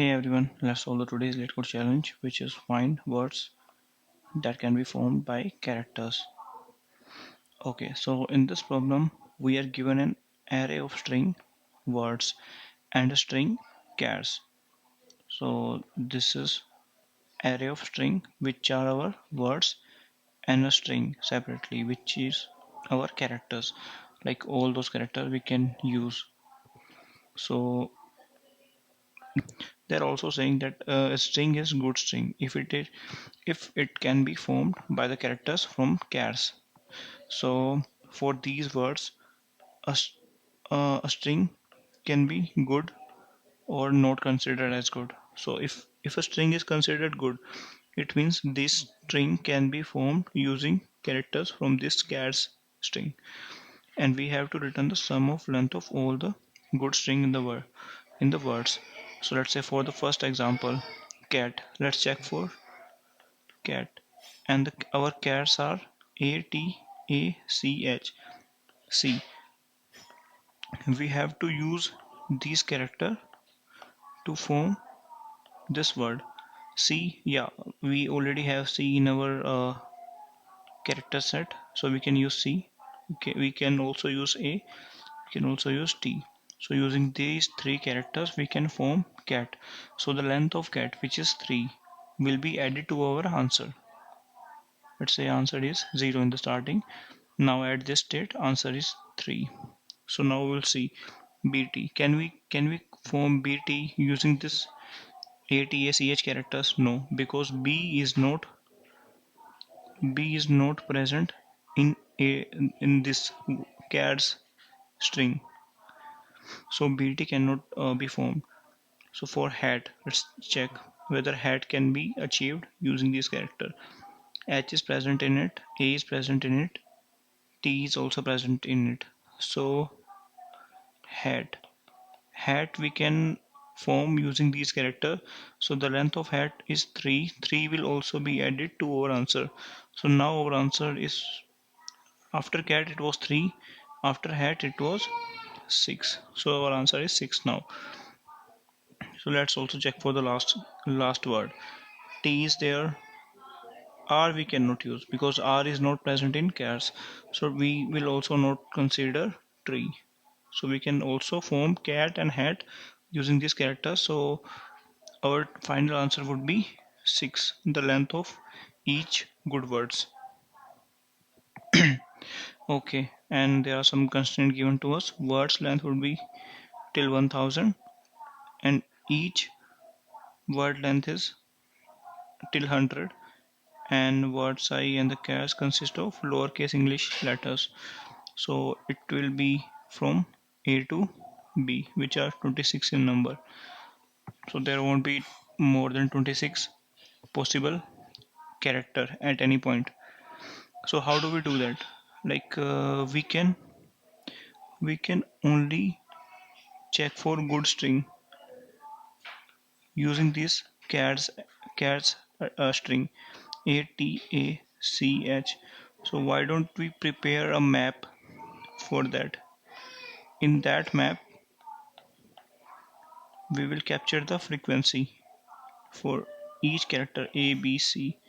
Hey everyone, let's solve the today's LeetCode challenge, which is find words that can be formed by characters. Okay, so in this problem, we are given an array of string words and a string chars. So this is array of string which are our words and a string separately which is our characters. Like all those characters we can use. So they're also saying that a string is good string if it can be formed by the characters from chars. So for these words, a, a string can be good or not considered as good. So if a string is considered good, it means this string can be formed using characters from this chars string, and we have to return the sum of length of all the good string in the words. So let's say for the first example, cat. Let's check for cat, and our chars are ATACH. C. We have to use these character to form this word. C, yeah, we already have C in our character set, so we can use C. Okay, we can also use A, we can also use T. So using these three characters, we can form cat. So the length of cat, which is 3, will be added to our answer. Let's say answer is 0 in the starting. Now at this state, answer is 3. So now we'll see BT. Can we form BT using this ATACH characters? No, because B is not present in a in this chars string. So BT cannot be formed. So for hat, let's check whether hat can be achieved using this character. H is present in it, A is present in it, T is also present in it. So hat hat we can form using these character. So the length of hat is 3 will also be added to our answer. So now our answer is, after cat it was 3, after hat it was 6, so our answer is 6 now. So let's also check for the last word. T is there. R we cannot use because R is not present in chars, so we will also not consider tree. So we can also form cat and hat using this character. So our final answer would be 6, the length of each good words. Okay, and there are some constraints given to us. Words length would be till 1000, and each word length is till 100, and word size and the chars consist of lowercase English letters. So it will be from A to B, which are 26 in number. So there won't be more than 26 possible character at any point. So how do we do that? Like we can only check for good string using this chars string ATACH. So why don't we prepare a map for that? In that map, we will capture the frequency for each character A, B, C,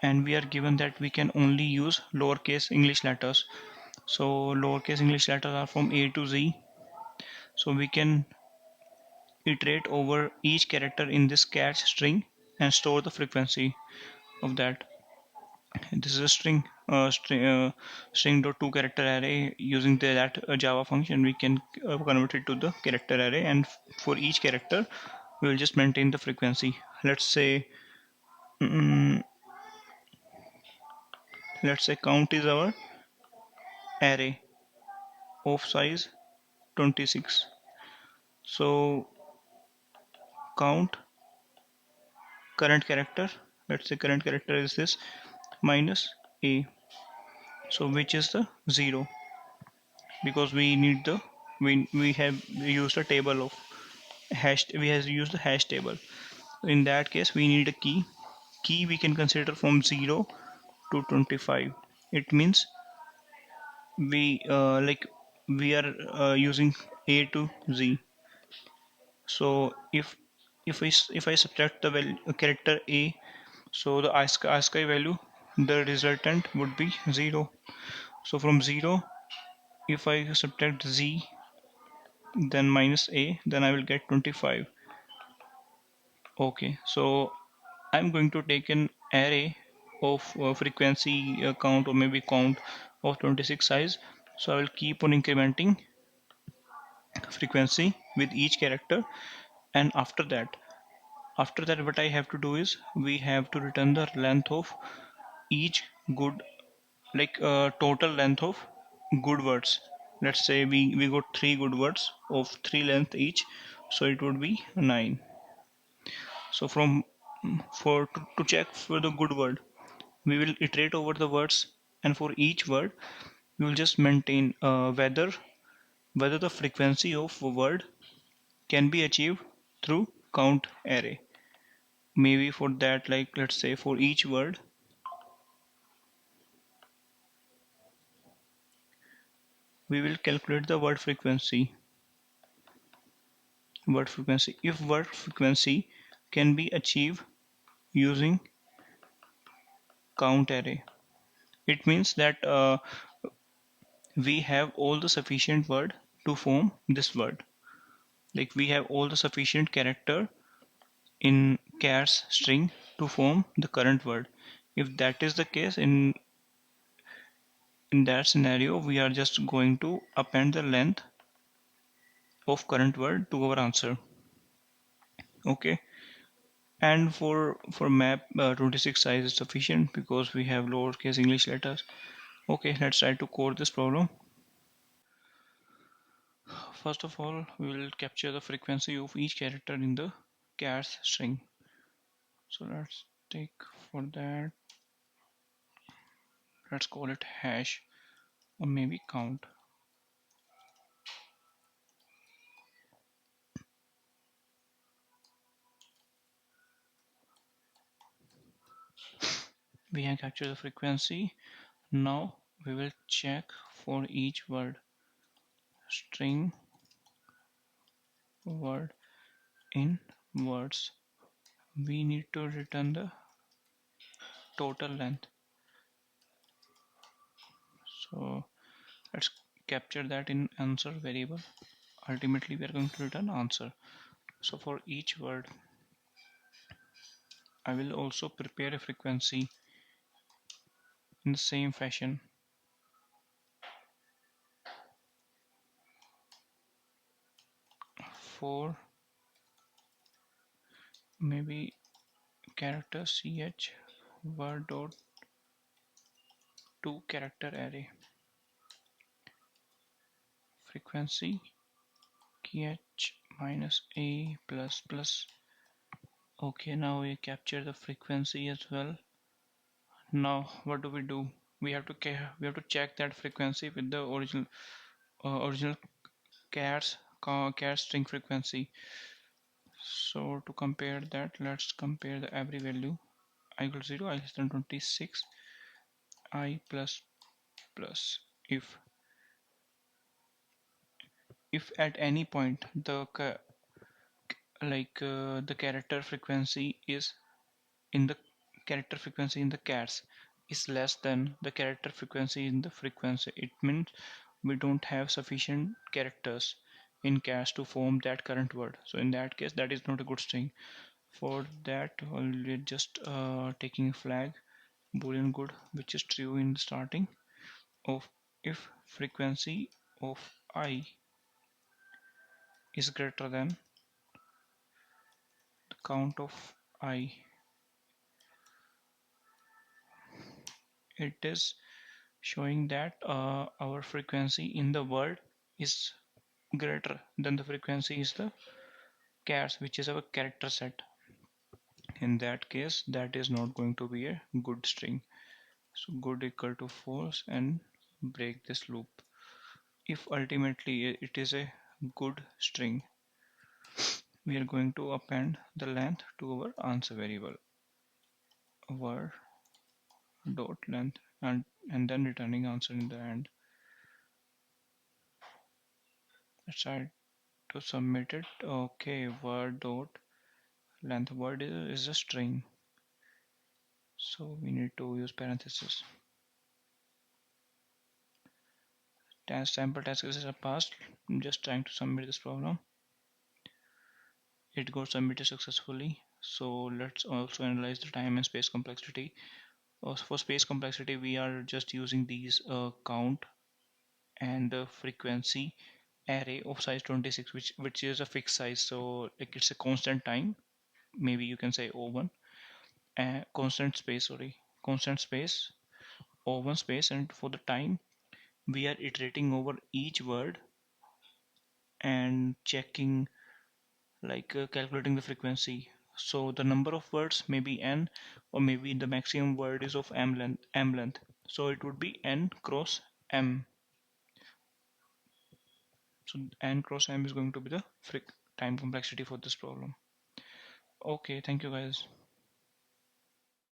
and we are given that we can only use lowercase English letters. So lowercase English letters are from A to Z. So we can iterate over each character in this catch string and store the frequency of that. This is a string dot two character array. Using that Java function, we can convert it to the character array, and for each character, we will just maintain the frequency. Mm, let's say count is our array of size 26. So count current character. Let's say current character is this minus a. So which is the 0, because we need the we have used a table of hash. We have used the hash table. In that case, we need a key. Key we can consider from 0 to 25. It means we are using A to Z. So if if I subtract the value character a, so the ASCII value, the resultant would be 0. So from 0, if I subtract z, then minus a, then I will get 25. Okay, so I'm going to take an array of frequency count, or maybe count of 26 size. So I will keep on incrementing frequency with each character, and after that what I have to do is we have to return the length of each good, like total length of good words. Let's say we got three good words of three length each, so it would be 9. So from for to check for the good word, we will iterate over the words, and for each word we will just maintain whether the frequency of a word can be achieved through count array. Maybe for that, like let's say for each word we will calculate the word frequency. If word frequency can be achieved using count array, it means that we have all the sufficient word to form this word. Like we have all the sufficient character in chars string to form the current word. If that is the case, in that scenario, we are just going to append the length of current word to our answer. Okay, and for map 26 size is sufficient because we have lowercase English letters. Okay, let's try to code this problem. First of all, we will capture the frequency of each character in the chars string. So let's take, for that, let's call it hash, or maybe count. We have captured the frequency. Now we will check for each word. String word in words. We need to return the total length. So let's capture that in answer variable. Ultimately, we are going to return answer. So for each word, I will also prepare a frequency in the same fashion. For maybe character ch word dot to character array frequency kh minus a plus plus. Okay, now we capture the frequency as well. Now what do? We have to check that frequency with the original chars string frequency. So to compare that, let's compare the every value I equal to 0, I less than 26, I plus plus. If at any point the character frequency is in the character frequency in the chars is less than the character frequency in the frequency, it means we don't have sufficient characters in chars to form that current word. So in that case, that is not a good string. For that, we're just taking a flag boolean good, which is true in the starting of if frequency of I is greater than the count of I. It is showing that our frequency in the word is greater than the frequency is the chars, which is our character set. In that case, that is not going to be a good string. So good equal to false and break this loop. If ultimately it is a good string, we are going to append the length to our answer variable word dot length, and then returning answer in the end. Let's try to submit it. Okay, word dot Length word is a string, so we need to use parentheses. Task sample tasks are passed. I'm just trying to submit this problem. It got submitted successfully. So let's also analyze the time and space complexity. For space complexity, we are just using these count and frequency array of size 26, which is a fixed size. So like it's a constant time. Maybe you can say O1, constant space. Sorry, constant space, O1 space, and for the time we are iterating over each word and checking, like calculating the frequency. So the number of words may be n, or maybe the maximum word is of m length. So it would be n cross m. So n cross m is going to be the time complexity for this problem. Okay, thank you guys.